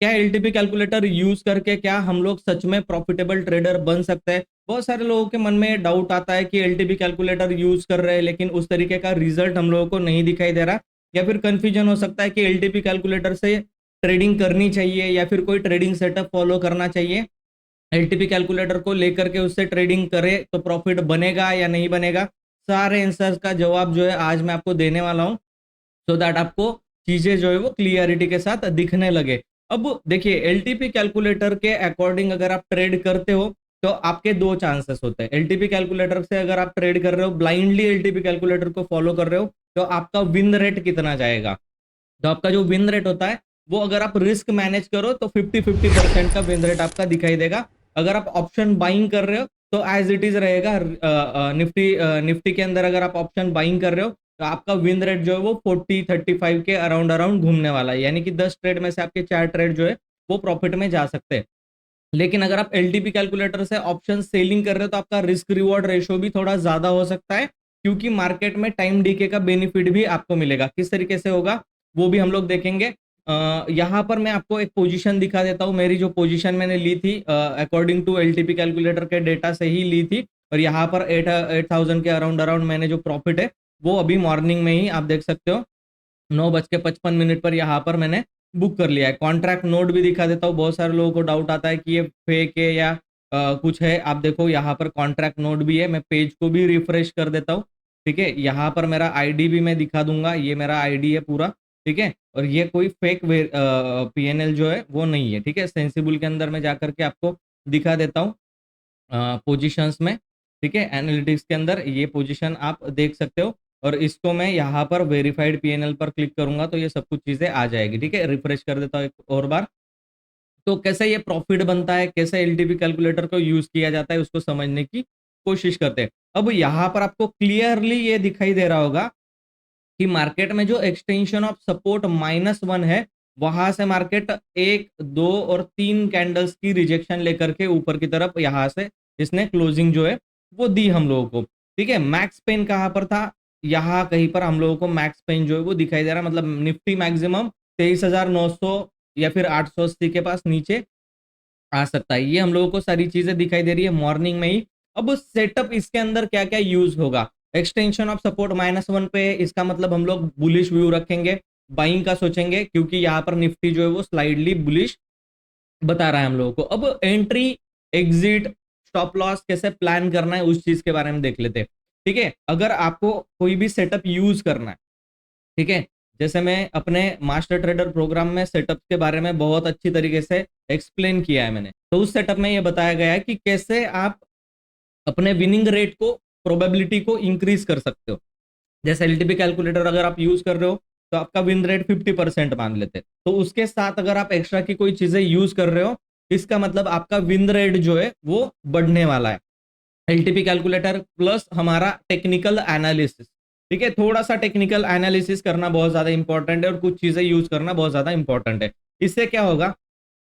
क्या LTP calculator use करके क्या हम लोग सच में प्रॉफिटेबल ट्रेडर बन सकते हैं? बहुत सारे लोगों के मन में डाउट आता है कि एलटीपी कैलकुलेटर यूज कर रहे हैं लेकिन उस तरीके का रिजल्ट हम लोगों को नहीं दिखाई दे रहा, या फिर कंफ्यूजन हो सकता है कि एलटीपी कैलकुलेटर से ट्रेडिंग करनी चाहिए या फिर कोई ट्रेडिंग सेटअप फॉलो करना चाहिए, एलटीपी कैलकुलेटर को लेकर के उससे ट्रेडिंग करे तो प्रॉफिट बनेगा या नहीं बनेगा। सारे आंसर्स का जवाब जो है आज मैं आपको देने वाला हूँ, सो दैट आपको चीजें जो है वो क्लियरिटी के साथ दिखने लगे। अब देखिए, एलटीपी कैलकुलेटर के अकॉर्डिंग अगर आप ट्रेड करते हो तो आपके दो चांसेस होते हैं। एलटीपी कैलकुलेटर से अगर आप ट्रेड कर रहे हो, ब्लाइंडली एलटीपी कैलकुलेटर को फॉलो कर रहे हो, तो आपका विन रेट कितना जाएगा? तो आपका जो विन रेट होता है वो अगर आप रिस्क मैनेज करो तो 50-50% का विन रेट आपका दिखाई देगा। अगर आप ऑप्शन बाइंग कर रहे हो तो एज इट इज रहेगा। निफ्टी निफ्टी के अंदर अगर आप ऑप्शन बाइंग कर रहे हो तो आपका विन रेट जो है वो 40-35 के अराउंड अराउंड घूमने वाला है, यानी कि 10 ट्रेड में से आपके 4 ट्रेड जो है वो प्रॉफिट में जा सकते हैं। लेकिन अगर आप एलटीपी कैलकुलेटर से ऑप्शन सेलिंग कर रहे हो तो आपका रिस्क रिवॉर्ड रेशियो भी थोड़ा ज्यादा हो सकता है, क्योंकि मार्केट में टाइम डीके का बेनिफिट भी आपको मिलेगा। किस तरीके से होगा वो भी हम लोग देखेंगे। यहाँ पर मैं आपको एक पोजीशन दिखा देता हूँ। मेरी जो पोजीशन मैंने ली थी अकॉर्डिंग टू एलटीपी कैलकुलेटर के डेटा से ही ली थी, और यहाँ पर 8,000 के अराउंड अराउंड मैंने जो प्रॉफिट है वो अभी मॉर्निंग में ही आप देख सकते हो 9:55 पर यहाँ पर मैंने बुक कर लिया है। कॉन्ट्रैक्ट नोट भी दिखा देता हूँ। बहुत सारे लोगों को डाउट आता है कि ये फेक है या कुछ है। आप देखो यहाँ पर कॉन्ट्रैक्ट नोट भी है। मैं पेज को भी रिफ्रेश कर देता हूँ। ठीक है, यहाँ पर मेरा आईडी भी मैं दिखा दूंगा। ये मेरा आईडी है पूरा। ठीक है, और ये कोई फेक पीएनएल जो है वो नहीं है। ठीक है, सेंसिबल के अंदर मैं जाकर के आपको दिखा देता हूँ पोजीशंस में। ठीक है, एनालिटिक्स के अंदर ये पोजीशन आप देख सकते हो, और इसको मैं यहाँ पर वेरीफाइड पीएनएल पर क्लिक करूंगा तो ये सब कुछ चीजें आ जाएगी। ठीक है, रिफ्रेश कर देता हूँ एक और बार। तो कैसे ये प्रॉफिट बनता है, कैसे एलटीपी कैलकुलेटर को यूज किया जाता है, उसको समझने की कोशिश करते हैं। अब यहाँ पर आपको क्लियरली ये दिखाई दे रहा होगा कि मार्केट में जो एक्सटेंशन ऑफ सपोर्ट -1 है, वहां से मार्केट 1, 2 और 3 कैंडल्स की रिजेक्शन लेकर के ऊपर की तरफ यहां से इसने क्लोजिंग जो है वो दी हम लोगों को। ठीक है, मैक्स पेन कहां पर था? यहाँ कहीं पर हम लोगों को मैक्स पेन जो है वो दिखाई दे रहा है। मतलब निफ्टी मैक्सिमम 23,900 या फिर 880 के पास नीचे आ सकता है। ये हम लोगों को सारी चीजें दिखाई दे रही है मॉर्निंग में ही। अब सेटअप इसके अंदर क्या क्या यूज होगा? एक्सटेंशन ऑफ सपोर्ट -1 पे, इसका मतलब हम लोग बुलिश व्यू रखेंगे, बाइंग का सोचेंगे, क्योंकि यहाँ पर निफ्टी जो है वो स्लाइडली बुलिश बता रहा है हम लोगों को। अब एंट्री, एग्जिट, स्टॉप लॉस कैसे प्लान करना है उस चीज के बारे में देख लेते हैं। ठीक है, अगर आपको कोई भी सेटअप यूज करना है, ठीक है, जैसे मैं अपने मास्टर ट्रेडर प्रोग्राम में सेटअप के बारे में बहुत अच्छी तरीके से एक्सप्लेन किया है मैंने, तो उस सेटअप में ये बताया गया है कि कैसे आप अपने विनिंग रेट को, प्रोबेबिलिटी को इंक्रीज कर सकते हो। जैसे एलटीपी कैलकुलेटर अगर आप यूज कर रहे हो तो आपका विन रेट 50% मान लेते हैं, तो उसके साथ अगर आप एक्स्ट्रा की कोई चीजें यूज कर रहे हो, इसका मतलब आपका विन रेट जो है वो बढ़ने वाला है। एलटीपी कैलकुलेटर प्लस हमारा टेक्निकल एनालिसिस। ठीक है, थोड़ा सा टेक्निकल एनालिसिस करना बहुत ज्यादा इंपॉर्टेंट है, और कुछ चीजें यूज करना बहुत ज्यादा इंपॉर्टेंट है। इससे क्या होगा,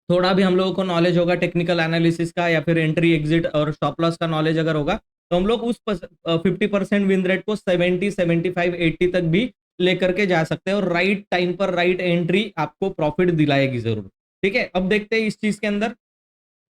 थोड़ा भी हम लोगों को नॉलेज होगा टेक्निकल एनालिसिस का, या फिर एंट्री एग्जिट और स्टॉप लॉस का नॉलेज अगर होगा, तो हम लोग उस 50% विन रेट को 70, 75, 80 तक भी लेकर के जा सकते हैं, और राइट टाइम पर राइट एंट्री आपको प्रॉफिट दिलाएगी जरूर। ठीक है, अब देखते हैं इस चीज के अंदर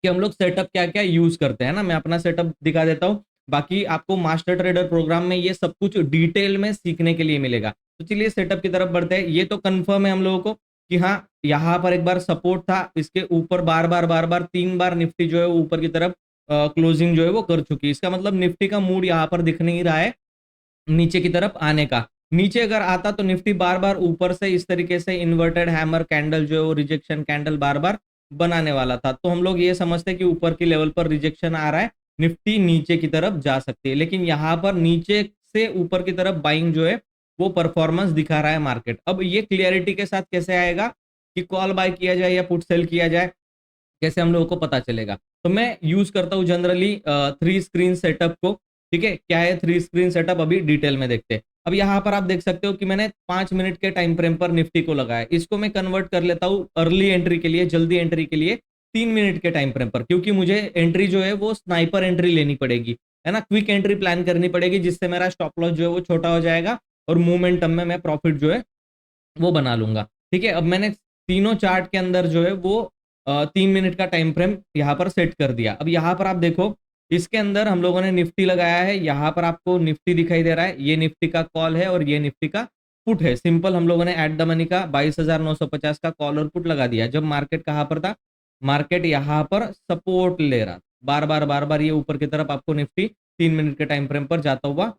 कि हम लोग सेटअप क्या क्या यूज करते हैं ना। मैं अपना सेटअप दिखा देता हूँ, बाकी आपको मास्टर ट्रेडर प्रोग्राम में ये सब कुछ डिटेल में सीखने के लिए मिलेगा। तो चलिए सेटअप की तरफ बढ़ते हैं। ये तो कंफर्म है हम लोगों को कि हाँ, यहाँ पर एक बार सपोर्ट था, इसके ऊपर बार बार 3 बार निफ्टी जो है वो ऊपर की तरफ क्लोजिंग जो है वो कर चुकी है। इसका मतलब निफ्टी का मूड यहाँ पर दिख नहीं रहा है नीचे की तरफ आने का। नीचे अगर आता तो निफ्टी बार बार ऊपर से इस तरीके से इन्वर्टेड हैमर कैंडल जो है वो रिजेक्शन कैंडल बार बार बनाने वाला था, तो हम लोग ये समझते हैं कि ऊपर की लेवल पर रिजेक्शन आ रहा है, निफ्टी नीचे की तरफ जा सकती है। लेकिन यहाँ पर नीचे से ऊपर की तरफ बाइंग जो है वो परफॉर्मेंस दिखा रहा है मार्केट। अब ये क्लियरिटी के साथ कैसे आएगा कि कॉल बाय किया जाए या पुट सेल किया जाए, कैसे हम लोगों को पता चलेगा? तो मैं यूज करता हूँ जनरली 3 स्क्रीन सेटअप को। ठीक है, क्या है 3 स्क्रीन सेटअप, अभी डिटेल में देखते हैं। अब यहाँ पर आप देख सकते हो कि मैंने 5 मिनट के टाइम फ्रेम पर निफ्टी को लगाया। इसको मैं कन्वर्ट कर लेता हूँ अर्ली एंट्री के लिए, जल्दी एंट्री के लिए 3 मिनट के टाइम फ्रेम पर, क्योंकि मुझे एंट्री जो है वो स्नाइपर एंट्री लेनी पड़ेगी, है ना, क्विक एंट्री प्लान करनी पड़ेगी, जिससे मेरा स्टॉप लॉस जो है वो छोटा हो जाएगा और मोमेंटम में मैं प्रॉफिट जो है वो बना लूंगा। ठीक है, अब मैंने तीनों चार्ट के अंदर जो है वो 3 मिनट का टाइम फ्रेम यहाँ पर सेट कर दिया। अब यहाँ पर आप देखो, इसके अंदर हम लोगों ने निफ्टी लगाया है, यहाँ पर आपको निफ्टी दिखाई दे रहा है, ये निफ्टी का कॉल है और ये निफ्टी का पुट है। सिंपल हम लोगों ने एट द मनी का 22,950 का कॉल और पुट लगा दिया। जब मार्केट कहाँ पर था, मार्केट यहाँ पर सपोर्ट ले रहा, बार बार ये ऊपर की तरफ आपको निफ्टी 3 मिनट के टाइम फ्रेम पर जाता हुआ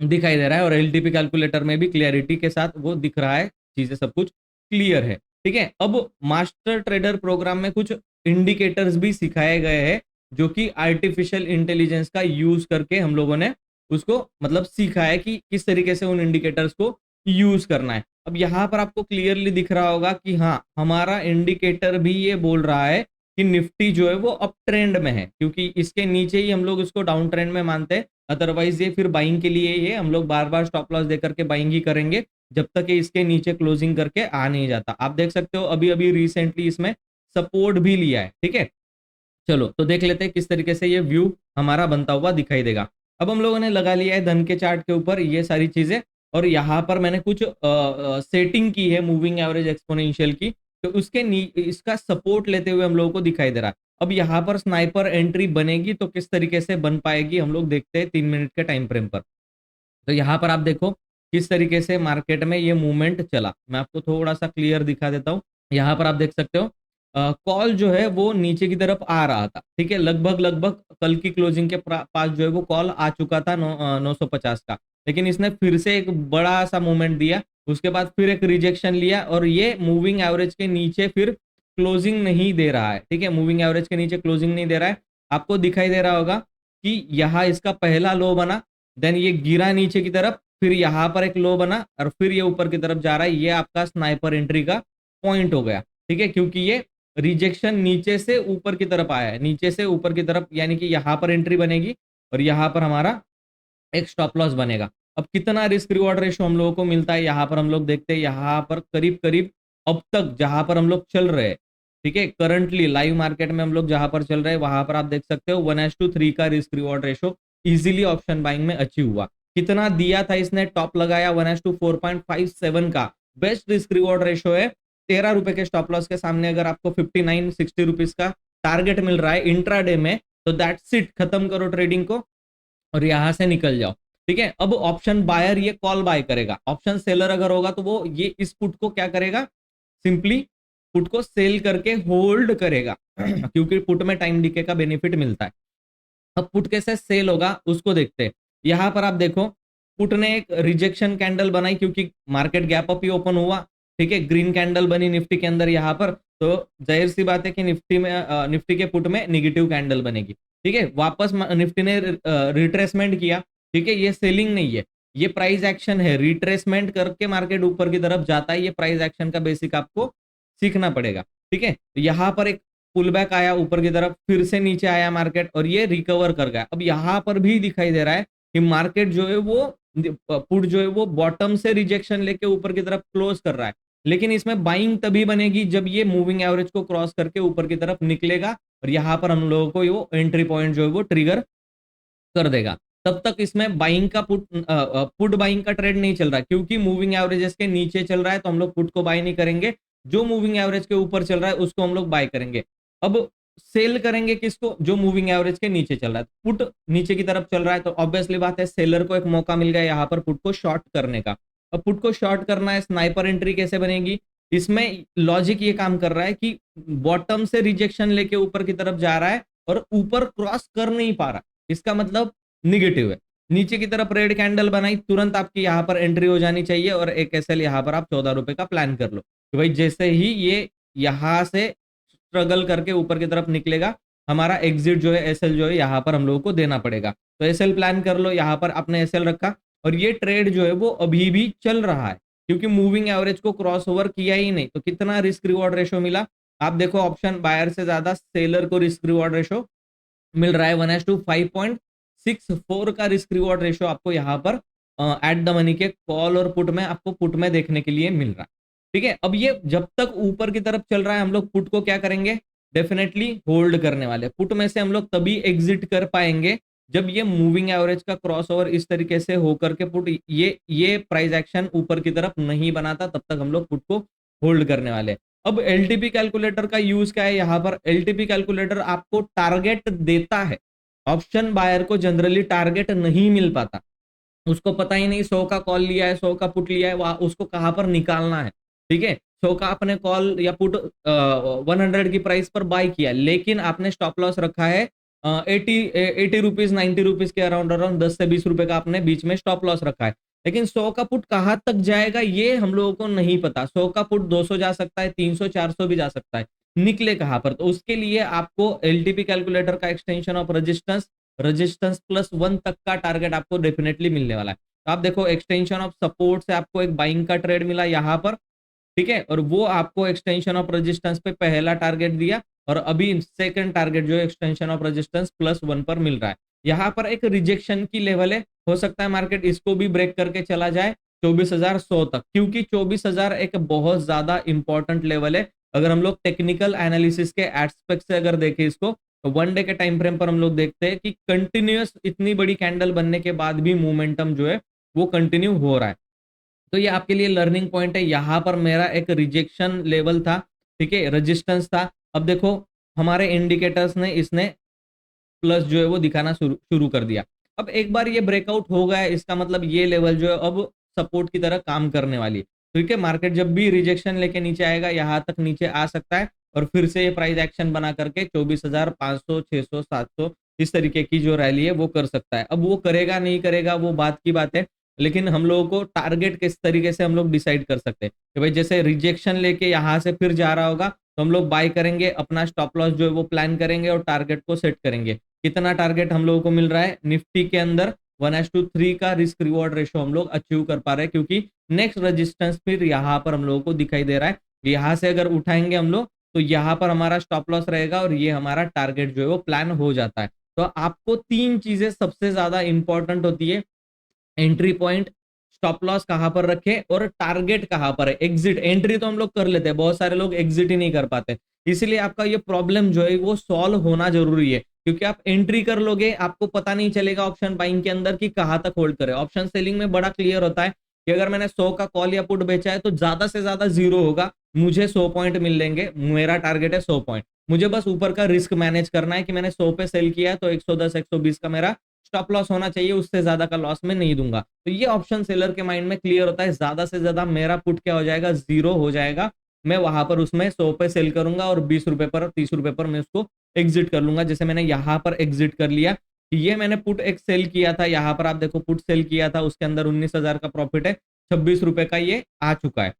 दिखाई दे रहा है और एलटीपी कैलकुलेटर में भी क्लियरिटी के साथ वो दिख रहा है, चीजें सब कुछ क्लियर है। ठीक है, अब मास्टर ट्रेडर प्रोग्राम में कुछ इंडिकेटर्स भी सिखाए गए हैं जो कि आर्टिफिशियल इंटेलिजेंस का यूज करके हम लोगों ने उसको मतलब सीखा है कि किस तरीके से उन इंडिकेटर्स को यूज करना है। अब यहाँ पर आपको क्लियरली दिख रहा होगा कि हाँ, हमारा इंडिकेटर भी ये बोल रहा है कि निफ्टी जो है वो अप ट्रेंड में है, क्योंकि इसके नीचे ही हम लोग इसको डाउन ट्रेंड में मानते हैं। अदरवाइज ये फिर बाइंग के लिए ये हम लोग बार बार स्टॉप लॉस देकर के बाइंग ही करेंगे जब तक ये इसके नीचे क्लोजिंग करके आ नहीं जाता। आप देख सकते हो अभी अभी रिसेंटली इसमें सपोर्ट भी लिया है। ठीक है, चलो तो देख लेते हैं किस तरीके से ये व्यू हमारा बनता हुआ दिखाई देगा। अब हम लोगों ने लगा लिया है धन के चार्ट के ऊपर ये सारी चीजें, और यहाँ पर मैंने कुछ सेटिंग की है मूविंग एवरेज एक्सपोनेंशियल की, तो उसके इसका सपोर्ट लेते हुए हम लोगों को दिखाई दे रहा है। अब यहाँ पर स्नाइपर एंट्री बनेगी तो किस तरीके से बन पाएगी हम लोग देखते हैं 3 मिनट के टाइम फ्रेम पर। तो यहाँ पर आप देखो किस तरीके से मार्केट में ये मूवमेंट चला, मैं आपको थोड़ा सा क्लियर दिखा देता हूँ। यहाँ पर आप देख सकते हो कॉल जो है वो नीचे की तरफ आ रहा था। ठीक है, लगभग लगभग कल की क्लोजिंग के पास जो है वो कॉल आ चुका था 950 का, लेकिन इसने फिर से एक बड़ा सा मूवमेंट दिया, उसके बाद फिर एक रिजेक्शन लिया और ये मूविंग एवरेज के नीचे फिर क्लोजिंग नहीं दे रहा है। ठीक है, मूविंग एवरेज के नीचे क्लोजिंग नहीं दे रहा है। आपको दिखाई दे रहा होगा कि यहाँ इसका पहला लो बना, देन ये गिरा नीचे की तरफ, फिर यहाँ पर एक लो बना और फिर ये ऊपर की तरफ जा रहा है। ये आपका स्नाइपर एंट्री का पॉइंट हो गया। ठीक है, क्योंकि ये रिजेक्शन नीचे से ऊपर की तरफ आया है, नीचे से ऊपर की तरफ, यानी कि यहाँ पर एंट्री बनेगी और यहाँ पर हमारा एक स्टॉप लॉस बनेगा। अब कितना रिस्क रिवॉर्ड रेशो हम लोगों को मिलता है यहाँ पर हम लोग देखते हैं। यहाँ पर करीब करीब अब तक जहां पर हम लोग चल रहे हैं, ठीक है, करंटली लाइव मार्केट में हम लोग जहां पर चल रहे हैं वहां पर आप देख सकते हो 1:3 का risk reward ratio easily option buying में अचीव हुआ। कितना दिया था इसने, टॉप लगाया 1:4.57 का बेस्ट रिस्क रिवॉर्ड रेशो है। 13 रुपए के स्टॉप लॉस के सामने अगर आपको 59-60 रुपीज का टारगेट मिल रहा है इंट्राडे में, तो दैट्स इट, खत्म करो ट्रेडिंग को और यहां से निकल जाओ। ठीक है, अब ऑप्शन बायर ये कॉल बाय करेगा, ऑप्शन सेलर अगर होगा तो वो ये इस पुट को क्या करेगा, सिंपली पुट को सेल करके होल्ड करेगा क्योंकि पुट में टाइम डीके का बेनिफिट मिलता है। अब पुट कैसे सेल होगा उसको देखते हैं। यहां पर आप देखो पुट ने एक रिजेक्शन कैंडल बनाई क्योंकि मार्केट गैप अप ही ओपन हुआ। ठीक है, ग्रीन कैंडल बनी निफ्टी के अंदर यहाँ पर, तो जाहिर सी बात है कि निफ्टी में निफ्टी के पुट में निगेटिव कैंडल बनेगी। ठीक है, वापस निफ्टी ने रिट्रेसमेंट किया। ठीक है, ये सेलिंग नहीं है, ये प्राइस एक्शन है। रिट्रेसमेंट करके मार्केट ऊपर की तरफ जाता है, ये प्राइस एक्शन का बेसिक आपको सीखना पड़ेगा। ठीक है, तो यहाँ पर एक पुल बैक आया ऊपर की तरफ, फिर से नीचे आया मार्केट और ये रिकवर कर गया। अब यहाँ पर भी दिखाई दे रहा है कि मार्केट जो है वो पुट जो है वो बॉटम से रिजेक्शन लेके ऊपर की तरफ क्लोज कर रहा है, लेकिन इसमें बाइंग तभी बनेगी जब ये मूविंग एवरेज को क्रॉस करके ऊपर की तरफ निकलेगा और यहाँ पर हम लोगों को वो एंट्री पॉइंट जो है वो ट्रिगर कर देगा। तब तक इसमें बाइंग का पुट बाइंग का ट्रेड नहीं चल रहा, क्योंकि मूविंग एवरेजेस के नीचे चल रहा है तो हम लोग पुट को बाय नहीं करेंगे, जो मूविंग एवरेज के ऊपर चल रहा है उसको हम लोग बाय करेंगे। अब सेल करेंगे किसको, जो मूविंग एवरेज के नीचे चल रहा है। पुट नीचे की तरफ चल रहा है तो ऑब्वियसली बात है सेलर को एक मौका मिल गया यहाँ पर पुट को शॉर्ट करने का। अब पुट को शॉर्ट करना है, स्नाइपर एंट्री कैसे बनेगी, इसमें लॉजिक ये काम कर रहा है कि बॉटम से रिजेक्शन लेके ऊपर की तरफ जा रहा है और ऊपर क्रॉस कर नहीं पा रहा, इसका मतलब निगेटिव है। नीचे की तरफ रेड कैंडल बनाई, तुरंत आपकी यहाँ पर एंट्री हो जानी चाहिए और एक एसएल यहाँ पर आप 14 रुपए का प्लान कर लो कि भाई जैसे ही ये यहाँ से स्ट्रगल करके ऊपर की तरफ निकलेगा, हमारा एग्जिट जो है एसएल जो है यहाँ पर हम लोगों को देना पड़ेगा। तो एसएल प्लान कर लो, यहाँ पर आपने एसएल रखा और ये ट्रेड जो है वो अभी भी चल रहा है क्योंकि मूविंग एवरेज को क्रॉस ओवर किया ही नहीं। तो कितना रिस्क रिवॉर्ड रेशो मिला, आप देखो ऑप्शन बायर से ज्यादा सेलर को रिस्क रिवॉर्ड रेशो मिल रहा है 1:5.64 का रिस्क रिवॉर्ड रेशो आपको यहाँ पर एट द मनी के कॉल और पुट में आपको पुट में देखने के लिए मिल रहा है। ठीक है, अब ये जब तक ऊपर की तरफ चल रहा है हम लोग पुट को क्या करेंगे, डेफिनेटली होल्ड करने वाले। पुट में से हम लोग तभी एग्जिट कर पाएंगे जब ये मूविंग एवरेज का क्रॉस ओवर इस तरीके से होकर के पुट ये प्राइस एक्शन ऊपर की तरफ नहीं बनाता, तब तक हम लोग पुट को होल्ड करने वाले। अब एलटीपी कैलकुलेटर का यूज क्या है, यहाँ पर एलटीपी कैलकुलेटर आपको टारगेट देता है। ऑप्शन बायर को जनरली टारगेट नहीं मिल पाता, उसको पता ही नहीं 100 का कॉल लिया है, 100 का पुट लिया है, उसको कहां पर निकालना है। ठीक है, 100 का आपने कॉल या पुट 100 की प्राइस पर बाय किया, लेकिन आपने स्टॉप लॉस रखा है 80 रुपीज 90 रुपीज के अराउंड, अराउंड 10 से 20 रुपए का आपने बीच में स्टॉप लॉस रखा है। लेकिन 100 का पुट कहां तक जाएगा ये हम लोगों को नहीं पता। 100 का पुट 200 जा सकता है, 300 400 भी जा सकता है, निकले कहां पर। तो उसके लिए आपको एलटीपी कैलकुलेटर का एक्सटेंशन ऑफ रेजिस्टेंस +1 तक का टारगेट आपको डेफिनेटली मिलने वाला है। तो आप देखो एक्सटेंशन ऑफ सपोर्ट से आपको एक बाइंग का ट्रेड मिला यहाँ पर, ठीक है, और वो आपको एक्सटेंशन ऑफ रेजिस्टेंस पे पहला टारगेट दिया, और अभी सेकंड टारगेट जो एक्सटेंशन ऑफ रेजिस्टेंस +1 पर मिल रहा है। यहाँ पर एक रिजेक्शन की लेवल है, हो सकता है मार्केट इसको भी ब्रेक करके चला जाए 24,100 तक, क्योंकि 24,000 एक बहुत ज्यादा इंपॉर्टेंट लेवल है। अगर हम लोग टेक्निकल एनालिसिस के एस्पेक्ट से अगर देखें इसको, तो 1 डे के टाइम फ्रेम पर हम लोग देखते हैं कि कंटिन्यूअस इतनी बड़ी कैंडल बनने के बाद भी मोमेंटम जो है वो कंटिन्यू हो रहा है। तो ये आपके लिए लर्निंग पॉइंट है। यहाँ पर मेरा एक रिजेक्शन लेवल था, ठीक है, रेजिस्टेंस था। अब देखो हमारे इंडिकेटर्स ने इसने प्लस जो है वो दिखाना शुरू कर दिया। अब एक बार ये ब्रेकआउट हो गया, इसका मतलब ये लेवल जो है अब सपोर्ट की तरह काम करने वाली है। ठीक है, मार्केट जब भी रिजेक्शन लेके नीचे आएगा यहाँ तक नीचे आ सकता है, और फिर से ये प्राइस एक्शन बना करके 24,500 600 700 इस तरीके की जो रैली है वो कर सकता है। अब वो करेगा नहीं करेगा वो बात की बात है, लेकिन हम लोगों को टारगेट किस तरीके से हम लोग डिसाइड कर सकते हैं कि भाई जैसे रिजेक्शन लेके यहाँ से फिर जा रहा होगा तो हम लोग बाय करेंगे, अपना स्टॉप लॉस जो है वो प्लान करेंगे और टारगेट को सेट करेंगे। कितना टारगेट हम लोगों को मिल रहा है निफ्टी के अंदर, 1:3 का रिस्क रिवॉर्ड रेशो हम लोग अचीव कर पा रहे हैं, क्योंकि नेक्स्ट रेजिस्टेंस फिर यहाँ पर हम लोगों को दिखाई दे रहा है। यहाँ से अगर उठाएंगे हम लोग तो यहाँ पर हमारा स्टॉप लॉस रहेगा और ये हमारा टारगेट जो है वो प्लान हो जाता है। तो आपको 3 चीजें सबसे ज्यादा इंपॉर्टेंट होती है, एंट्री पॉइंट, स्टॉप लॉस कहां पर रखे और टारगेट कहां पर है। एग्जिट, एंट्री तो हम लोग कर लेते हैं, बहुत सारे लोग एग्जिट ही नहीं कर पाते, इसलिए आपका ये प्रॉब्लम जो है वो सॉल्व होना जरूरी है। क्योंकि आप एंट्री कर लोगे आपको पता नहीं चलेगा ऑप्शन बाइंग के अंदर कि कहां तक होल्ड करे। ऑप्शन सेलिंग में बड़ा क्लियर होता है कि अगर मैंने 100 का कॉल या पुट बेचा है तो ज्यादा से ज्यादा 0 होगा, मुझे 100 पॉइंट मिल लेंगे, मेरा टारगेट है 100 पॉइंट। मुझे बस ऊपर का रिस्क मैनेज करना है कि मैंने 100 पे सेल किया है तो 110 120 का मेरा स्टॉप लॉस होना चाहिए, उससे ज्यादा का लॉस मैं नहीं दूंगा। तो ये ऑप्शन सेलर के माइंड में क्लियर होता है, ज्यादा से ज्यादा मेरा पुट क्या हो जाएगा, 0 हो जाएगा। मैं वहां पर उसमें 100 पे सेल करूंगा और 20 रुपए पर 30 रुपए पर मैं उसको एग्जिट कर लूंगा। जैसे मैंने यहाँ पर एग्जिट कर लिया, ये मैंने पुट एक सेल किया था, यहाँ पर आप देखो पुट सेल किया था, उसके अंदर 19,000 का प्रॉफिट है, 26 रुपए का ये आ चुका है।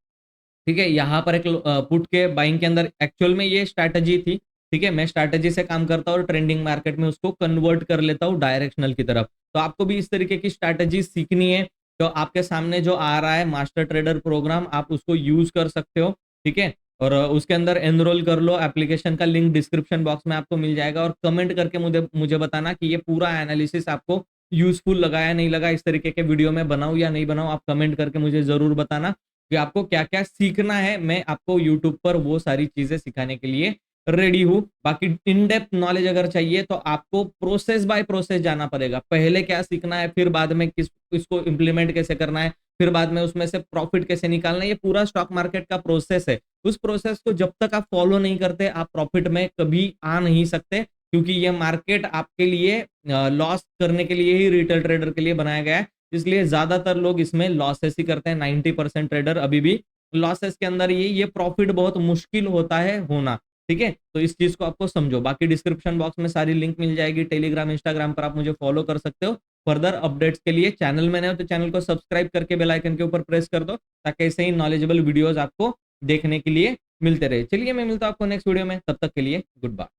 ठीक है, यहाँ पर एक पुट के बाइंग के अंदर एक्चुअल में ये स्ट्रैटेजी थी। ठीक है, मैं स्ट्रैटेजी से काम करता हूँ और ट्रेंडिंग मार्केट में उसको कन्वर्ट कर लेता हूँ डायरेक्शनल की तरफ। तो आपको भी इस तरीके की स्ट्रैटेजी सीखनी है तो आपके सामने जो आ रहा है मास्टर ट्रेडर प्रोग्राम, आप उसको यूज कर सकते हो। ठीक है, और उसके अंदर एनरोल कर लो, एप्लीकेशन का लिंक डिस्क्रिप्शन बॉक्स में आपको मिल जाएगा, और कमेंट करके मुझे मुझे बताना कि ये पूरा एनालिसिस आपको यूजफुल लगा या नहीं लगा, इस तरीके के वीडियो में बनाऊं या नहीं बनाऊं, आप कमेंट करके मुझे जरूर बताना कि आपको क्या क्या सीखना है। मैं आपको यूट्यूब पर वो सारी चीजें सिखाने के लिए रेडी हूँ। बाकी इन डेप्थ नॉलेज अगर चाहिए तो आपको प्रोसेस बाय प्रोसेस जाना पड़ेगा, पहले क्या सीखना है, फिर बाद में इसको इम्प्लीमेंट कैसे करना है, फिर बाद में उसमें से प्रॉफिट कैसे निकालना है। ये पूरा स्टॉक मार्केट का प्रोसेस है, उस प्रोसेस को जब तक आप फॉलो नहीं करते आप प्रॉफिट में कभी आ नहीं सकते, क्योंकि ये मार्केट आपके लिए लॉस करने के लिए ही, रिटेल ट्रेडर के लिए बनाया गया है। इसलिए ज्यादातर लोग इसमें लॉसेस ही करते हैं, 90% ट्रेडर अभी भी लॉसेस के अंदर ये प्रॉफिट बहुत मुश्किल होता है होना। ठीक है, तो इस चीज को आपको समझो। बाकी डिस्क्रिप्शन बॉक्स में सारी लिंक मिल जाएगी, टेलीग्राम इंस्टाग्राम पर आप मुझे फॉलो कर सकते हो। फर्दर अपडेट्स के लिए चैनल में नए हो तो चैनल को सब्सक्राइब करके बेल आइकन के ऊपर प्रेस कर दो, ताकि ऐसे ही नॉलेजेबल वीडियोस आपको देखने के लिए मिलते रहे। चलिए मैं मिलता हूं आपको नेक्स्ट वीडियो में, तब तक के लिए गुड बाय।